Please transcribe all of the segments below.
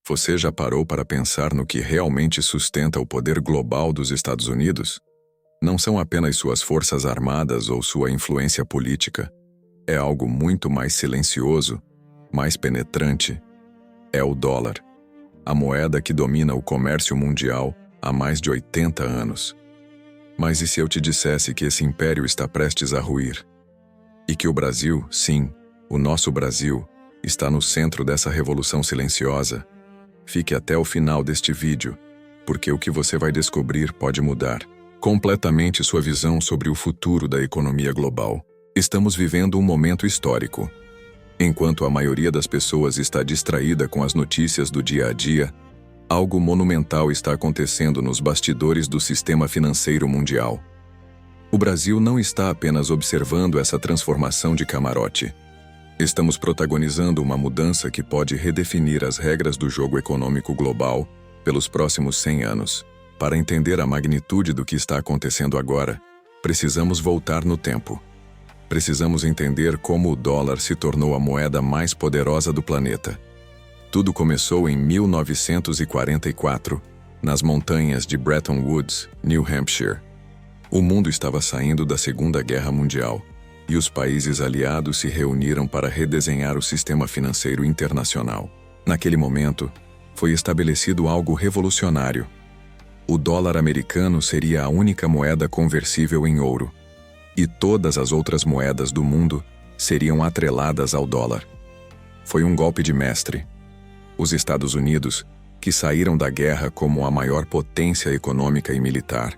Você já parou para pensar no que realmente sustenta o poder global dos Estados Unidos? Não são apenas suas forças armadas ou sua influência política. É algo muito mais silencioso, mais penetrante. É o dólar, a moeda que domina o comércio mundial há mais de 80 anos. Mas e se eu te dissesse que esse império está prestes a ruir? E que o Brasil, sim, o nosso Brasil, está no centro dessa revolução silenciosa? Fique até o final deste vídeo, porque o que você vai descobrir pode mudar completamente sua visão sobre o futuro da economia global. Estamos vivendo um momento histórico. Enquanto a maioria das pessoas está distraída com as notícias do dia a dia, algo monumental está acontecendo nos bastidores do sistema financeiro mundial. O Brasil não está apenas observando essa transformação de camarote. Estamos protagonizando uma mudança que pode redefinir as regras do jogo econômico global pelos próximos 100 anos. Para entender a magnitude do que está acontecendo agora, precisamos voltar no tempo. Precisamos entender como o dólar se tornou a moeda mais poderosa do planeta. Tudo começou em 1944, nas montanhas de Bretton Woods, New Hampshire. O mundo estava saindo da Segunda Guerra Mundial, e os países aliados se reuniram para redesenhar o sistema financeiro internacional. Naquele momento, foi estabelecido algo revolucionário. O dólar americano seria a única moeda conversível em ouro, e todas as outras moedas do mundo seriam atreladas ao dólar. Foi um golpe de mestre. Os Estados Unidos, que saíram da guerra como a maior potência econômica e militar,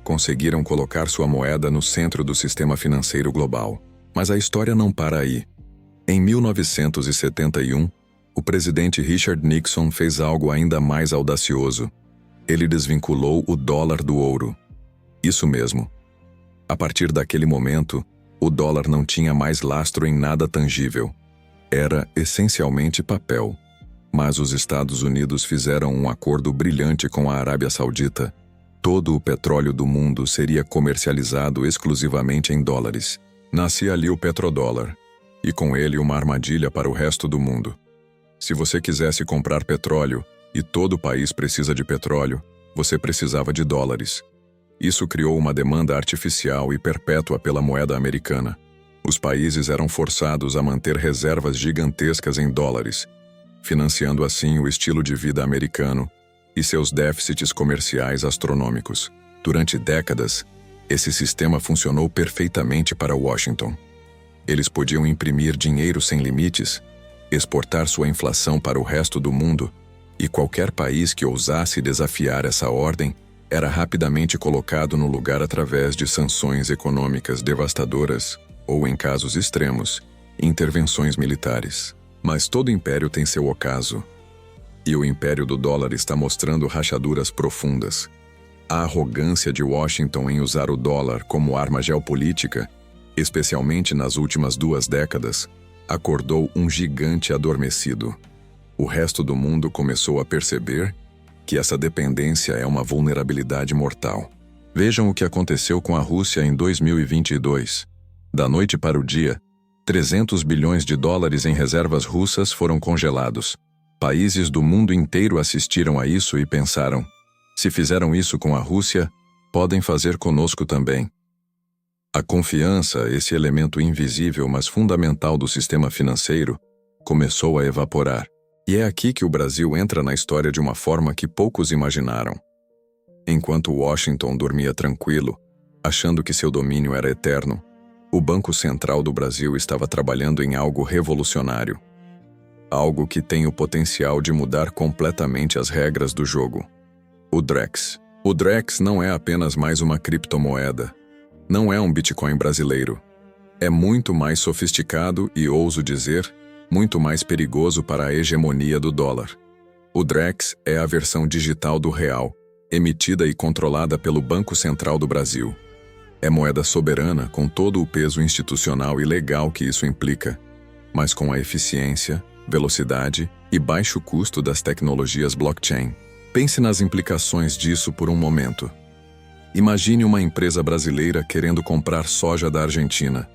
conseguiram colocar sua moeda no centro do sistema financeiro global. Mas a história não para aí. Em 1971, o presidente Richard Nixon fez algo ainda mais audacioso. Ele desvinculou o dólar do ouro. Isso mesmo. A partir daquele momento, o dólar não tinha mais lastro em nada tangível. Era essencialmente papel. Mas os Estados Unidos fizeram um acordo brilhante com a Arábia Saudita. Todo o petróleo do mundo seria comercializado exclusivamente em dólares. Nascia ali o petrodólar, e com ele uma armadilha para o resto do mundo. Se você quisesse comprar petróleo, e todo o país precisa de petróleo, você precisava de dólares. Isso criou uma demanda artificial e perpétua pela moeda americana. Os países eram forçados a manter reservas gigantescas em dólares, financiando assim o estilo de vida americano e seus déficits comerciais astronômicos. Durante décadas, esse sistema funcionou perfeitamente para Washington. Eles podiam imprimir dinheiro sem limites, exportar sua inflação para o resto do mundo, e qualquer país que ousasse desafiar essa ordem era rapidamente colocado no lugar através de sanções econômicas devastadoras ou, em casos extremos, intervenções militares. Mas todo império tem seu ocaso. E o império do dólar está mostrando rachaduras profundas. A arrogância de Washington em usar o dólar como arma geopolítica, especialmente nas últimas 2 décadas, acordou um gigante adormecido. O resto do mundo começou a perceber que essa dependência é uma vulnerabilidade mortal. Vejam o que aconteceu com a Rússia em 2022. Da noite para o dia, 300 bilhões de dólares em reservas russas foram congelados. Países do mundo inteiro assistiram a isso e pensaram: se fizeram isso com a Rússia, podem fazer conosco também. A confiança, esse elemento invisível mas fundamental do sistema financeiro, começou a evaporar. E é aqui que o Brasil entra na história de uma forma que poucos imaginaram. Enquanto Washington dormia tranquilo, achando que seu domínio era eterno, o Banco Central do Brasil estava trabalhando em algo revolucionário. Algo que tem o potencial de mudar completamente as regras do jogo. O Drex. O Drex não é apenas mais uma criptomoeda. Não é um Bitcoin brasileiro. É muito mais sofisticado e, ouso dizer, muito mais perigoso para a hegemonia do dólar. O Drex é a versão digital do real, emitida e controlada pelo Banco Central do Brasil. É moeda soberana com todo o peso institucional e legal que isso implica, mas com a eficiência, velocidade e baixo custo das tecnologias blockchain. Pense nas implicações disso por um momento. Imagine uma empresa brasileira querendo comprar soja da Argentina.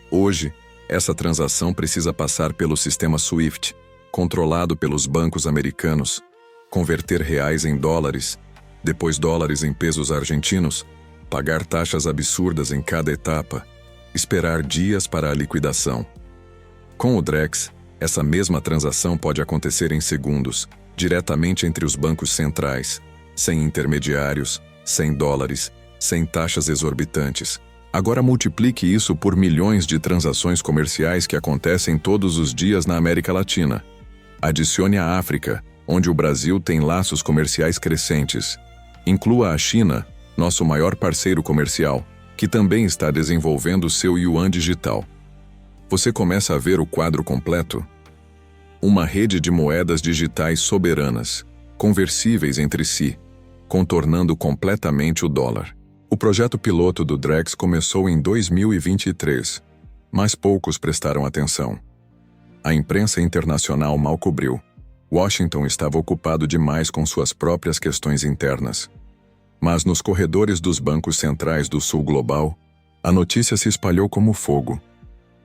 Hoje, essa transação precisa passar pelo sistema SWIFT, controlado pelos bancos americanos, converter reais em dólares, depois dólares em pesos argentinos, pagar taxas absurdas em cada etapa, esperar dias para a liquidação. Com o Drex, essa mesma transação pode acontecer em segundos, diretamente entre os bancos centrais, sem intermediários, sem dólares, sem taxas exorbitantes. Agora multiplique isso por milhões de transações comerciais que acontecem todos os dias na América Latina. Adicione a África, onde o Brasil tem laços comerciais crescentes. Inclua a China, nosso maior parceiro comercial, que também está desenvolvendo seu yuan digital. Você começa a ver o quadro completo? Uma rede de moedas digitais soberanas, conversíveis entre si, contornando completamente o dólar. O projeto piloto do Drex começou em 2023, mas poucos prestaram atenção. A imprensa internacional mal cobriu. Washington estava ocupado demais com suas próprias questões internas. Mas nos corredores dos bancos centrais do sul global, a notícia se espalhou como fogo.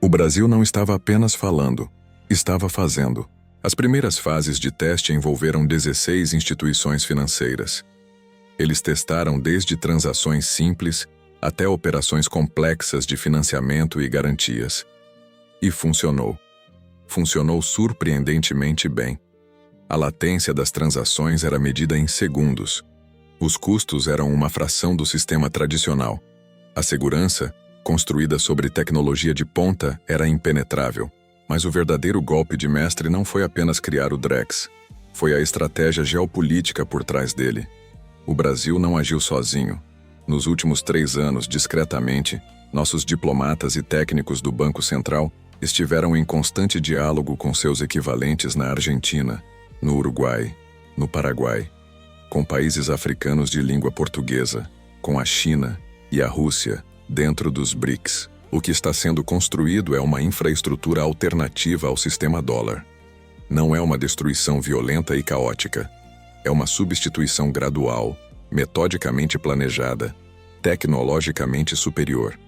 O Brasil não estava apenas falando, estava fazendo. As primeiras fases de teste envolveram 16 instituições financeiras. Eles testaram desde transações simples até operações complexas de financiamento e garantias. E funcionou. Funcionou surpreendentemente bem. A latência das transações era medida em segundos. Os custos eram uma fração do sistema tradicional. A segurança, construída sobre tecnologia de ponta, era impenetrável. Mas o verdadeiro golpe de mestre não foi apenas criar o Drex. Foi a estratégia geopolítica por trás dele. O Brasil não agiu sozinho. Nos últimos 3 anos, discretamente, nossos diplomatas e técnicos do Banco Central estiveram em constante diálogo com seus equivalentes na Argentina, no Uruguai, no Paraguai, com países africanos de língua portuguesa, com a China e a Rússia, dentro dos BRICS. O que está sendo construído é uma infraestrutura alternativa ao sistema dólar. Não é uma destruição violenta e caótica. É uma substituição gradual, metodicamente planejada, tecnologicamente superior.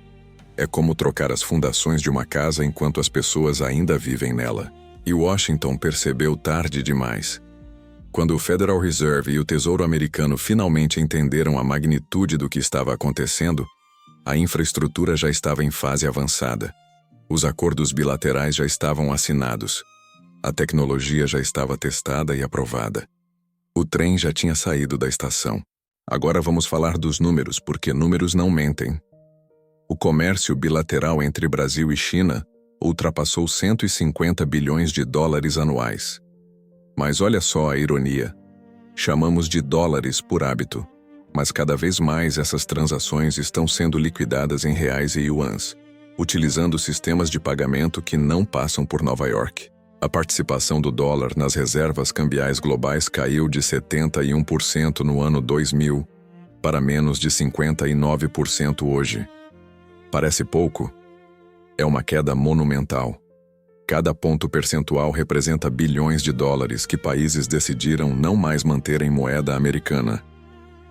É como trocar as fundações de uma casa enquanto as pessoas ainda vivem nela. E Washington percebeu tarde demais. Quando o Federal Reserve e o Tesouro Americano finalmente entenderam a magnitude do que estava acontecendo, a infraestrutura já estava em fase avançada. Os acordos bilaterais já estavam assinados. A tecnologia já estava testada e aprovada. O trem já tinha saído da estação. Agora vamos falar dos números, porque números não mentem. O comércio bilateral entre Brasil e China ultrapassou 150 bilhões de dólares anuais. Mas olha só a ironia. Chamamos de dólares por hábito, mas cada vez mais essas transações estão sendo liquidadas em reais e yuans, utilizando sistemas de pagamento que não passam por Nova York. A participação do dólar nas reservas cambiais globais caiu de 71% no ano 2000 para menos de 59% hoje. Parece pouco? É uma queda monumental. Cada ponto percentual representa bilhões de dólares que países decidiram não mais manter em moeda americana.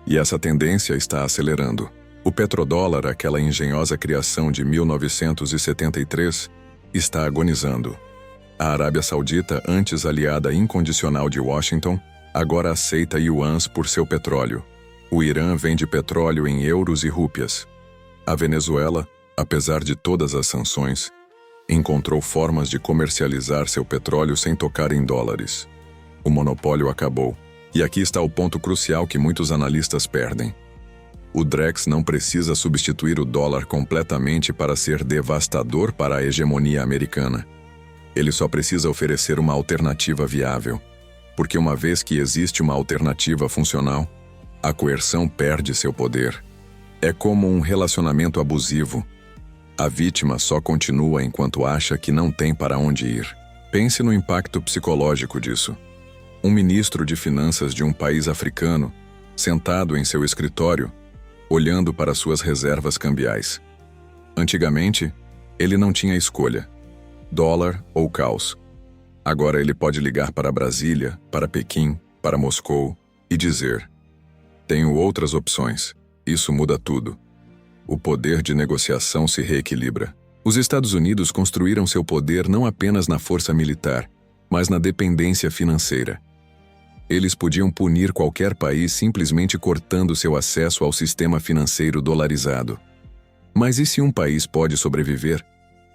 E essa tendência está acelerando. O petrodólar, aquela engenhosa criação de 1973, está agonizando. A Arábia Saudita, antes aliada incondicional de Washington, agora aceita yuans por seu petróleo. O Irã vende petróleo em euros e rúpias. A Venezuela, apesar de todas as sanções, encontrou formas de comercializar seu petróleo sem tocar em dólares. O monopólio acabou. E aqui está o ponto crucial que muitos analistas perdem. O Drex não precisa substituir o dólar completamente para ser devastador para a hegemonia americana. Ele só precisa oferecer uma alternativa viável, porque uma vez que existe uma alternativa funcional, a coerção perde seu poder. É como um relacionamento abusivo. A vítima só continua enquanto acha que não tem para onde ir. Pense no impacto psicológico disso. Um ministro de finanças de um país africano, sentado em seu escritório, olhando para suas reservas cambiais. Antigamente, ele não tinha escolha. Dólar ou caos. Agora ele pode ligar para Brasília, para Pequim, para Moscou e dizer: tenho outras opções. Isso muda tudo. O poder de negociação se reequilibra. Os Estados Unidos construíram seu poder não apenas na força militar, mas na dependência financeira. Eles podiam punir qualquer país simplesmente cortando seu acesso ao sistema financeiro dolarizado. Mas e se um país pode sobreviver,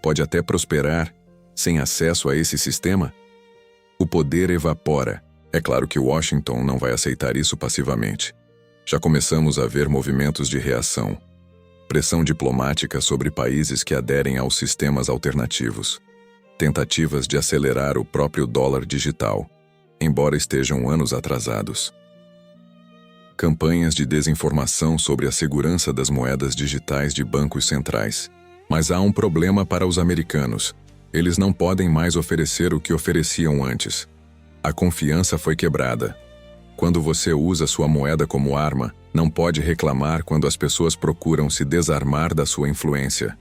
pode até prosperar, sem acesso a esse sistema? O poder evapora. É claro que Washington não vai aceitar isso passivamente. Já começamos a ver movimentos de reação. Pressão diplomática sobre países que aderem aos sistemas alternativos. Tentativas de acelerar o próprio dólar digital, embora estejam anos atrasados. Campanhas de desinformação sobre a segurança das moedas digitais de bancos centrais. Mas há um problema para os americanos. Eles não podem mais oferecer o que ofereciam antes. A confiança foi quebrada. Quando você usa sua moeda como arma, não pode reclamar quando as pessoas procuram se desarmar da sua influência.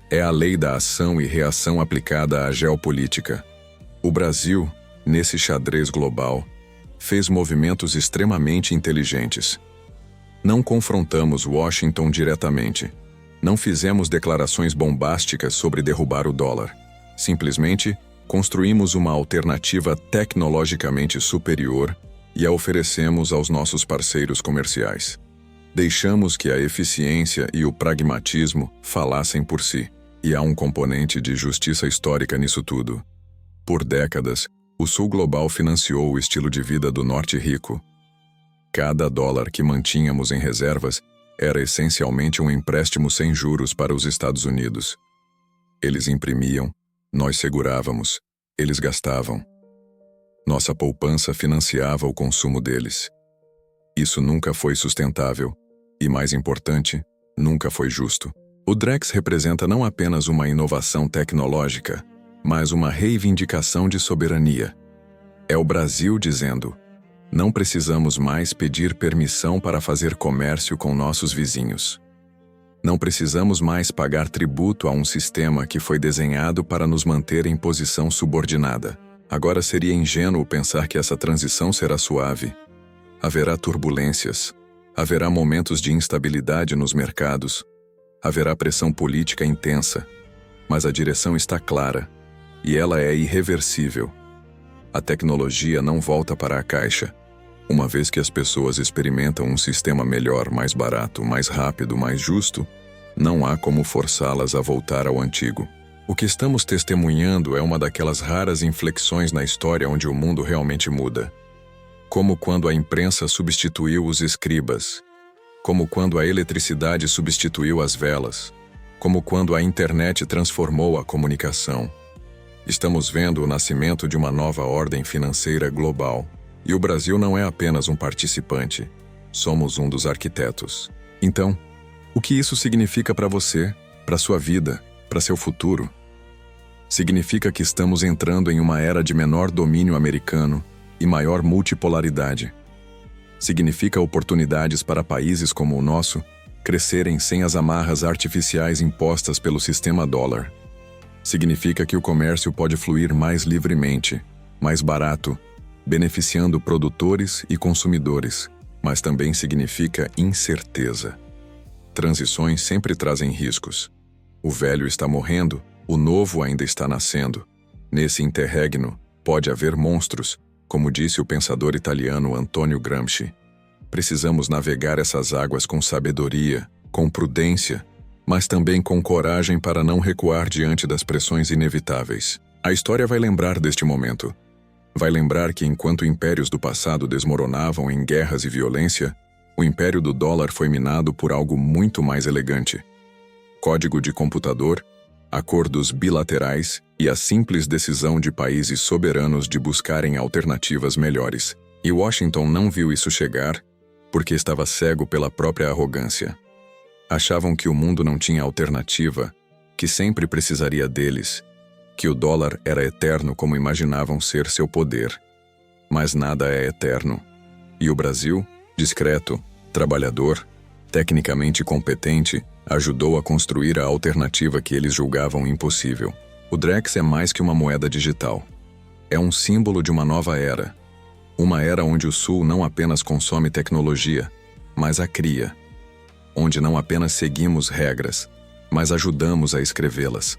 É a lei da ação e reação aplicada à geopolítica. O Brasil, nesse xadrez global, fez movimentos extremamente inteligentes. Não confrontamos Washington diretamente. Não fizemos declarações bombásticas sobre derrubar o dólar. Simplesmente, construímos uma alternativa tecnologicamente superior e a oferecemos aos nossos parceiros comerciais. Deixamos que a eficiência e o pragmatismo falassem por si. E há um componente de justiça histórica nisso tudo. Por décadas, o Sul Global financiou o estilo de vida do Norte rico. Cada dólar que mantínhamos em reservas era essencialmente um empréstimo sem juros para os Estados Unidos. Eles imprimiam, nós segurávamos, eles gastavam. Nossa poupança financiava o consumo deles. Isso nunca foi sustentável e, mais importante, nunca foi justo. O Drex representa não apenas uma inovação tecnológica, mas uma reivindicação de soberania. É o Brasil dizendo: não precisamos mais pedir permissão para fazer comércio com nossos vizinhos. Não precisamos mais pagar tributo a um sistema que foi desenhado para nos manter em posição subordinada. Agora seria ingênuo pensar que essa transição será suave. Haverá turbulências, haverá momentos de instabilidade nos mercados, haverá pressão política intensa, mas a direção está clara, e ela é irreversível. A tecnologia não volta para a caixa. Uma vez que as pessoas experimentam um sistema melhor, mais barato, mais rápido, mais justo, não há como forçá-las a voltar ao antigo. O que estamos testemunhando é uma daquelas raras inflexões na história onde o mundo realmente muda. Como quando a imprensa substituiu os escribas, como quando a eletricidade substituiu as velas, como quando a internet transformou a comunicação. Estamos vendo o nascimento de uma nova ordem financeira global. E o Brasil não é apenas um participante, somos um dos arquitetos. Então, o que isso significa para você, para sua vida, para seu futuro? Significa que estamos entrando em uma era de menor domínio americano e maior multipolaridade. Significa oportunidades para países como o nosso crescerem sem as amarras artificiais impostas pelo sistema dólar. Significa que o comércio pode fluir mais livremente, mais barato, beneficiando produtores e consumidores, mas também significa incerteza. Transições sempre trazem riscos. O velho está morrendo, o novo ainda está nascendo. Nesse interregno, pode haver monstros, como disse o pensador italiano Antonio Gramsci. Precisamos navegar essas águas com sabedoria, com prudência, mas também com coragem para não recuar diante das pressões inevitáveis. A história vai lembrar deste momento. Vai lembrar que enquanto impérios do passado desmoronavam em guerras e violência, o império do dólar foi minado por algo muito mais elegante. Código de computador, acordos bilaterais e a simples decisão de países soberanos de buscarem alternativas melhores. E Washington não viu isso chegar porque estava cego pela própria arrogância. Achavam que o mundo não tinha alternativa, que sempre precisaria deles, que o dólar era eterno como imaginavam ser seu poder. Mas nada é eterno. E o Brasil, discreto, trabalhador, tecnicamente competente, ajudou a construir a alternativa que eles julgavam impossível. O Drex é mais que uma moeda digital. É um símbolo de uma nova era. Uma era onde o Sul não apenas consome tecnologia, mas a cria. Onde não apenas seguimos regras, mas ajudamos a escrevê-las.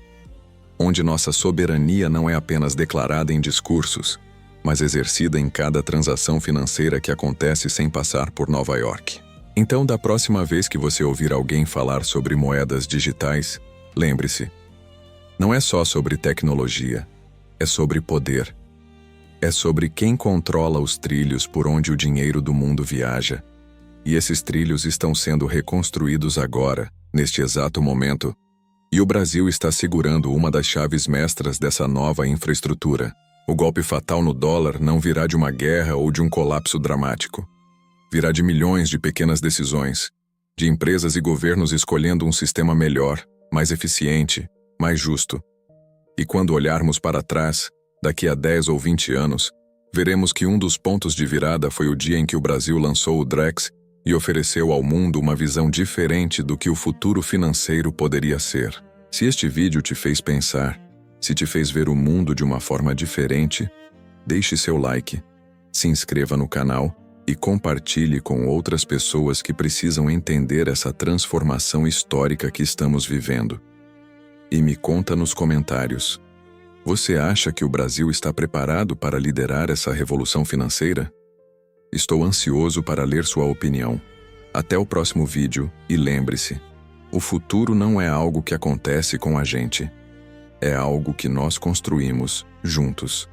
onde nossa soberania não é apenas declarada em discursos, mas exercida em cada transação financeira que acontece sem passar por Nova York. Então, da próxima vez que você ouvir alguém falar sobre moedas digitais, lembre-se, não é só sobre tecnologia, é sobre poder. É sobre quem controla os trilhos por onde o dinheiro do mundo viaja. E esses trilhos estão sendo reconstruídos agora, neste exato momento, e o Brasil está segurando uma das chaves mestras dessa nova infraestrutura. O golpe fatal no dólar não virá de uma guerra ou de um colapso dramático. Virá de milhões de pequenas decisões, de empresas e governos escolhendo um sistema melhor, mais eficiente, mais justo. E quando olharmos para trás, daqui a 10 ou 20 anos, veremos que um dos pontos de virada foi o dia em que o Brasil lançou o Drex e ofereceu ao mundo uma visão diferente do que o futuro financeiro poderia ser. Se este vídeo te fez pensar, se te fez ver o mundo de uma forma diferente, deixe seu like, se inscreva no canal e compartilhe com outras pessoas que precisam entender essa transformação histórica que estamos vivendo. E me conta nos comentários: você acha que o Brasil está preparado para liderar essa revolução financeira? Estou ansioso para ler sua opinião. Até o próximo vídeo e lembre-se, o futuro não é algo que acontece com a gente. É algo que nós construímos juntos.